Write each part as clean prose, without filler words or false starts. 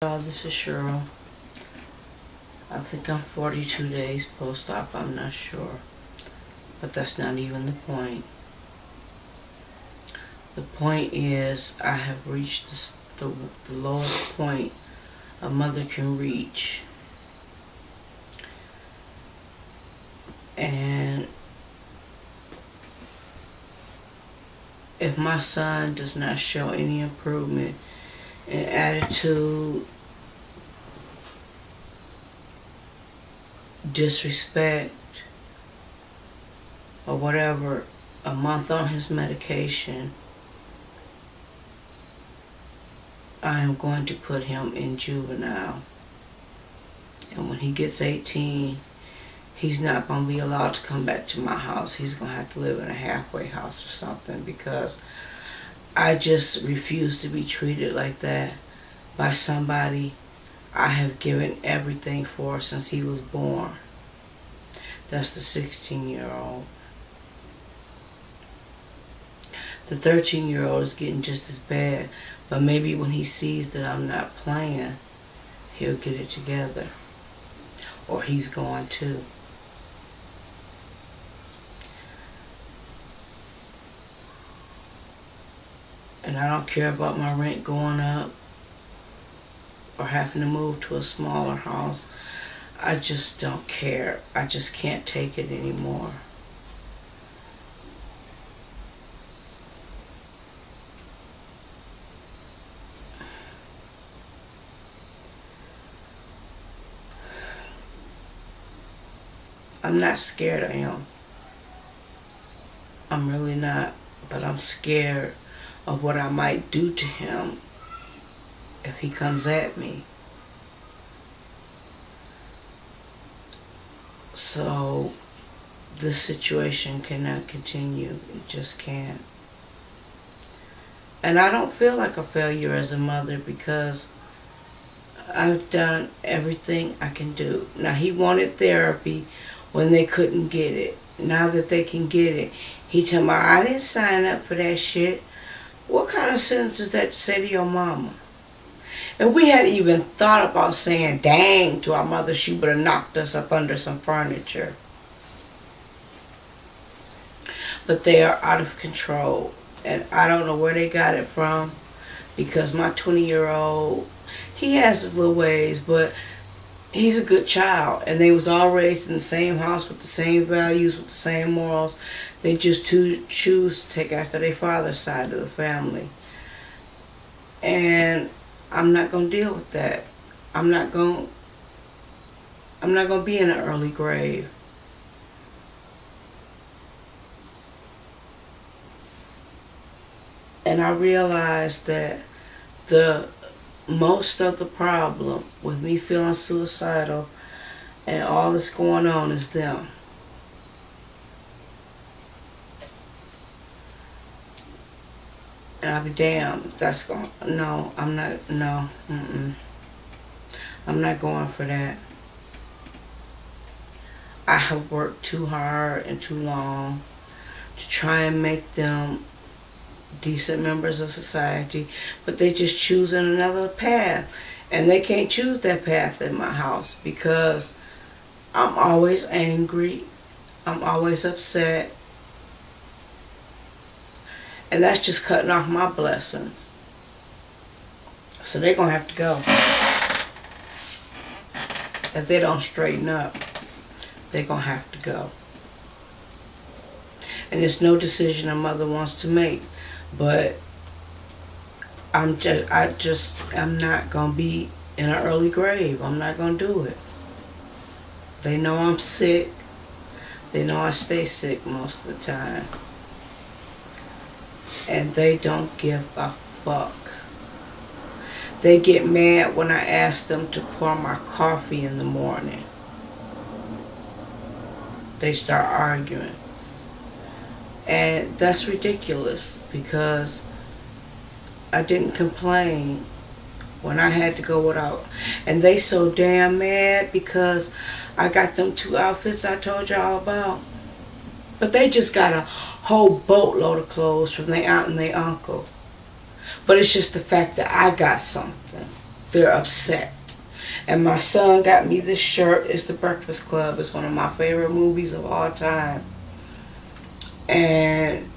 This is Cheryl. I think I'm 42 days post-op, I'm not sure. But that's not even the point. The point is I have reached the lowest point a mother can reach. And if my son does not show any improvement in attitude, disrespect, or whatever, a month on his medication, I am going to put him in juvenile. And when he gets 18, he's not going to be allowed to come back to my house. He's going to have to live in a halfway house or something, because I just refuse to be treated like that by somebody I have given everything for since he was born. That's the 16-year-old. The 13-year-old is getting just as bad, but maybe when he sees that I'm not playing, he'll get it together. Or he's going to. And I don't care about my rent going up or having to move to a smaller house. I just don't care. I just can't take it anymore. I'm not scared of him. I'm really not. But I'm scared of what I might do to him if he comes at me. So this situation cannot continue. It just can't. And I don't feel like a failure as a mother, because I've done everything I can do. Now, he wanted therapy when they couldn't get it. Now that they can get it, he told me, I didn't sign up for that shit. What kind of sentence is that to say to your mama? And we hadn't even thought about saying dang to our mother. She would have knocked us up under some furniture. But they are out of control. And I don't know where they got it from, because my 20-year-old, he has his little ways, but he's a good child. And they was all raised in the same house with the same values, with the same morals. They just choose to take after their father's side of the family. And I'm not going to deal with that. I'm not going to be in an early grave. And I realized that most of the problem with me feeling suicidal and all that's going on is them. And I'll be damned if that's going. No, I'm not. No, I'm not going for that. I have worked too hard and too long to try and make them decent members of society, but they just choosing another path, and they can't choose that path in my house, because I'm always angry, I'm always upset, and that's just cutting off my blessings. So they're gonna have to go. If they don't straighten up, they're gonna have to go. And it's no decision a mother wants to make. But I'm not going to be in an early grave. I'm not going to do it. They know I'm sick. They know I stay sick most of the time. And they don't give a fuck. They get mad when I ask them to pour my coffee in the morning. They start arguing. And that's ridiculous, because I didn't complain when I had to go without. And they so damn mad because I got them 2 outfits I told y'all about. But they just got a whole boatload of clothes from their aunt and their uncle. But it's just the fact that I got something they're upset. And my son got me this shirt. It's The Breakfast Club. It's one of my favorite movies of all time. And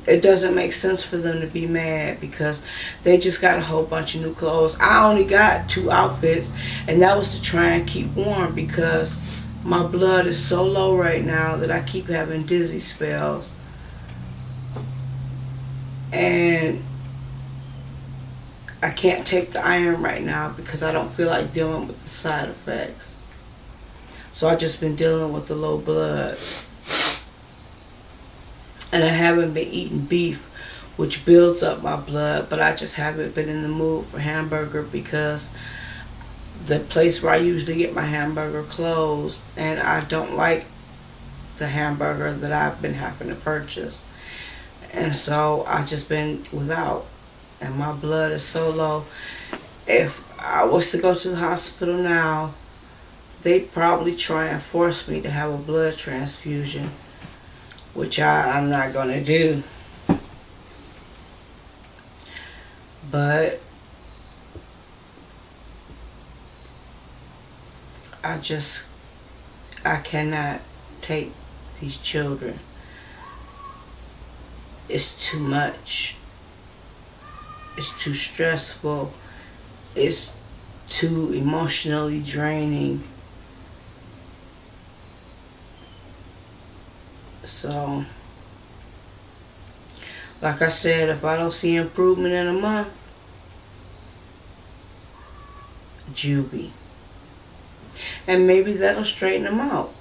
it doesn't make sense for them to be mad because they just got a whole bunch of new clothes. I only got 2 outfits, and that was to try and keep warm because my blood is so low right now that I keep having dizzy spells. And I can't take the iron right now because I don't feel like dealing with the side effects. So I've just been dealing with the low blood. And I haven't been eating beef, which builds up my blood, but I just haven't been in the mood for hamburger because the place where I usually get my hamburger closed, and I don't like the hamburger that I've been having to purchase. And so I've just been without, and my blood is so low. If I was to go to the hospital now, they'd probably try and force me to have a blood transfusion, which I'm not going to do. But I cannot take these children. It's too much. It's too stressful. It's too emotionally draining. So, like I said, if I don't see improvement in a month, juvie. And maybe that'll straighten them out.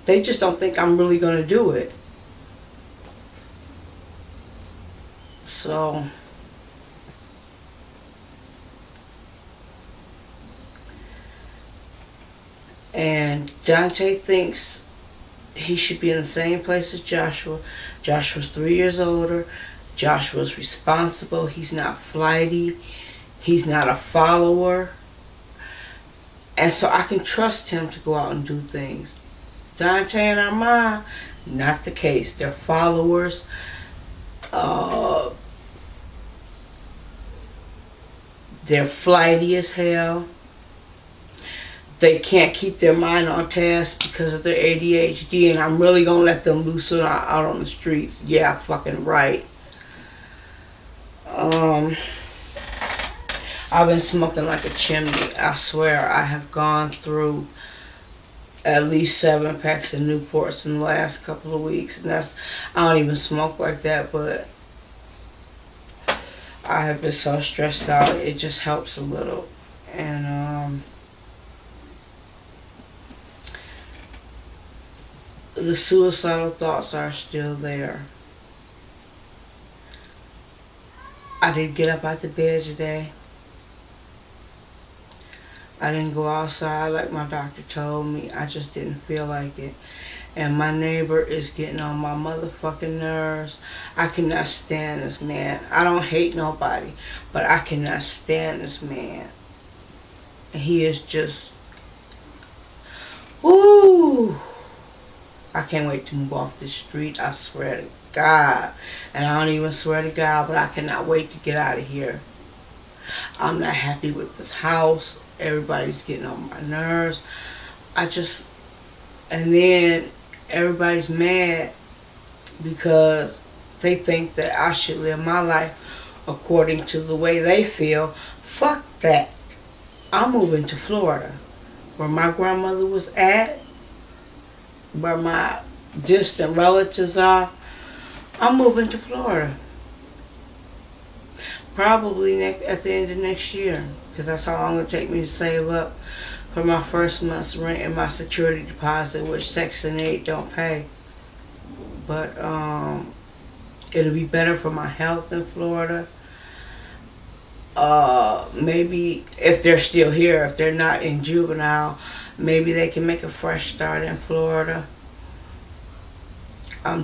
They just don't think I'm really going to do it. So, and Dante thinks he should be in the same place as Joshua. Joshua's 3 years older. Joshua's responsible. He's not flighty. He's not a follower. And so I can trust him to go out and do things. Dante and Armand, not the case. They're followers. They're flighty as hell. They can't keep their mind on task because of their ADHD, and I'm really going to let them loose out on the streets. Yeah, fucking right. I've been smoking like a chimney. I swear I have gone through at least 7 packs of Newports in the last couple of weeks. And I don't even smoke like that, but I have been so stressed out. It just helps a little. And the suicidal thoughts are still there. I didn't get up out the bed today. I didn't go outside like my doctor told me. I just didn't feel like it. And my neighbor is getting on my motherfucking nerves. I cannot stand this man. I don't hate nobody, but I cannot stand this man. And he is just, woo! I can't wait to move off this street. I swear to God. And I don't even swear to God, but I cannot wait to get out of here. I'm not happy with this house. Everybody's getting on my nerves. And then everybody's mad because they think that I should live my life according to the way they feel. Fuck that. I'm moving to Florida, where my grandmother was at, where my distant relatives are. I'm moving to Florida. Probably at the end of next year, because that's how long it'll take me to save up for my first month's rent and my security deposit, which Section 8 don't pay. But it'll be better for my health in Florida. Maybe if they're still here, if they're not in juvenile, maybe they can make a fresh start in Florida. You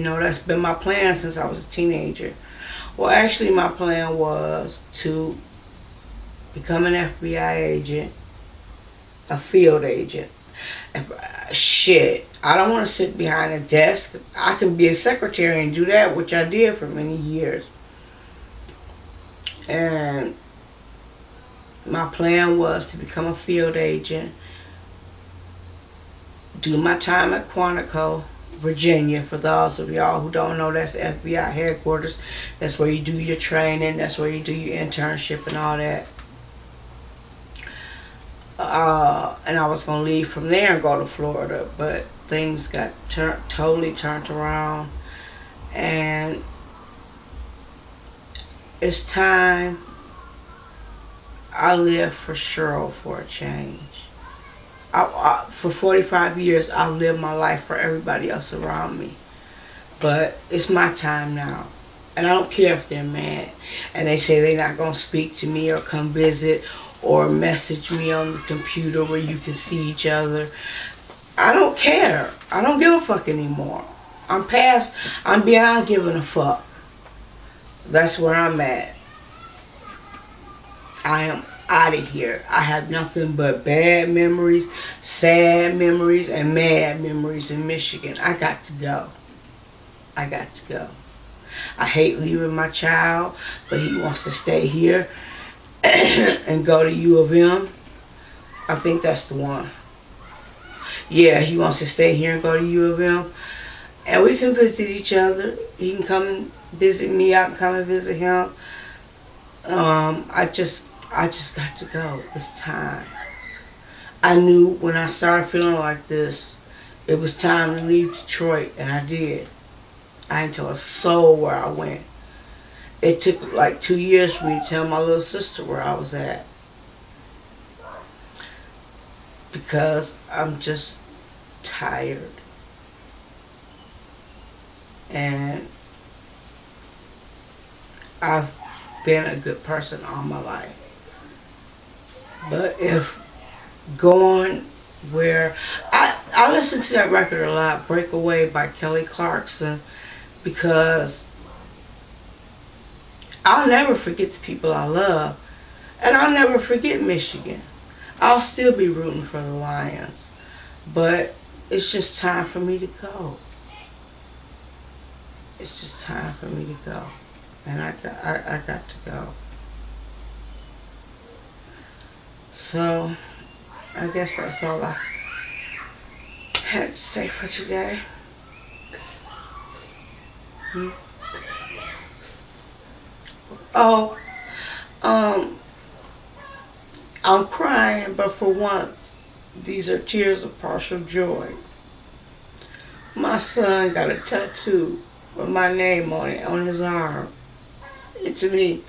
know, that's been my plan since I was a teenager. Well, actually, my plan was to become an FBI agent, a field agent. Shit, I don't want to sit behind a desk. I can be a secretary and do that, which I did for many years. And my plan was to become a field agent, do my time at Quantico, Virginia. For those of y'all who don't know, that's FBI headquarters. That's where you do your training. That's where you do your internship and all that. And I was going to leave from there and go to Florida, but things got totally turned around. And it's time I live for Cheryl for a change. For 45 years, I've lived my life for everybody else around me. But it's my time now. And I don't care if they're mad. And they say they're not going to speak to me or come visit or message me on the computer where you can see each other. I don't care. I don't give a fuck anymore. I'm beyond giving a fuck. That's where I'm at. I am out of here. I have nothing but bad memories, sad memories, and mad memories in Michigan. I got to go. I got to go. I hate leaving my child, but he wants to stay here and go to U of M. I think that's the one. Yeah, he wants to stay here and go to U of M. And we can visit each other. He can come and visit me. I can come and visit him. I just got to go. It's time. I knew when I started feeling like this, it was time to leave Detroit, and I did. I didn't tell a soul where I went. It took like 2 years for me to tell my little sister where I was at. Because I'm just tired. And I've been a good person all my life. But if going where... I listen to that record a lot, Breakaway by Kelly Clarkson, because I'll never forget the people I love. And I'll never forget Michigan. I'll still be rooting for the Lions. But it's just time for me to go. It's just time for me to go. And I got to go. So, I guess that's all I had to say for today. Oh, I'm crying, but for once, these are tears of partial joy. My son got a tattoo with my name on it, on his arm. And to me,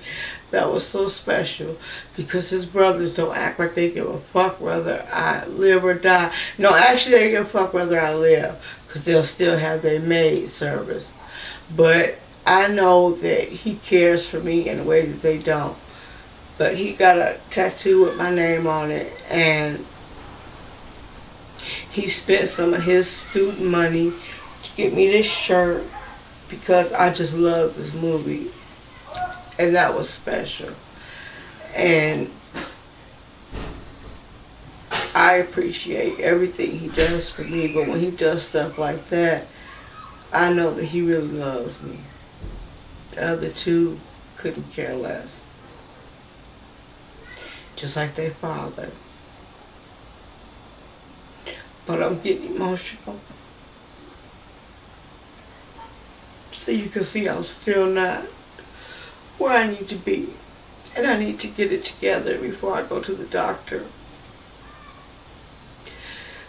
that was so special, because his brothers don't act like they give a fuck whether I live or die. No, actually they give a fuck whether I live, because they'll still have their maid service. But I know that he cares for me in a way that they don't. But he got a tattoo with my name on it, and he spent some of his student money to get me this shirt, because I just love this movie. And that was special. And I appreciate everything he does for me, but when he does stuff like that, I know that he really loves me. The other two couldn't care less. Just like their father. But I'm getting emotional. So you can see I'm still not where I need to be. And I need to get it together before I go to the doctor.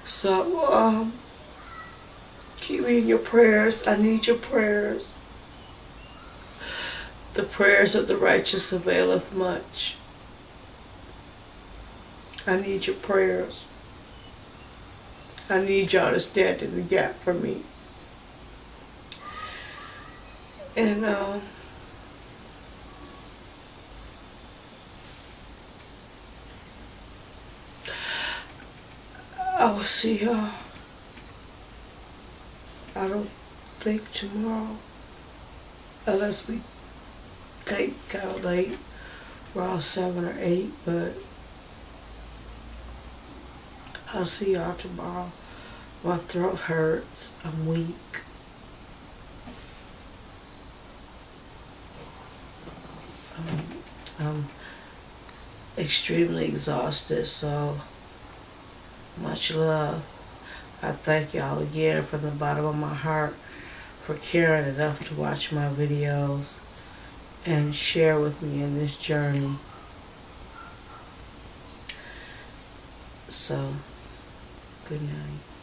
So, keep me in your prayers. I need your prayers. The prayers of the righteous availeth much. I need your prayers. I need y'all to stand in the gap for me. And, I will see y'all. I don't think tomorrow, unless we take kind of late, around 7 or 8, but I'll see y'all tomorrow. My throat hurts. I'm weak. I'm extremely exhausted, so much love. I thank y'all again from the bottom of my heart for caring enough to watch my videos and share with me in this journey. So, good night.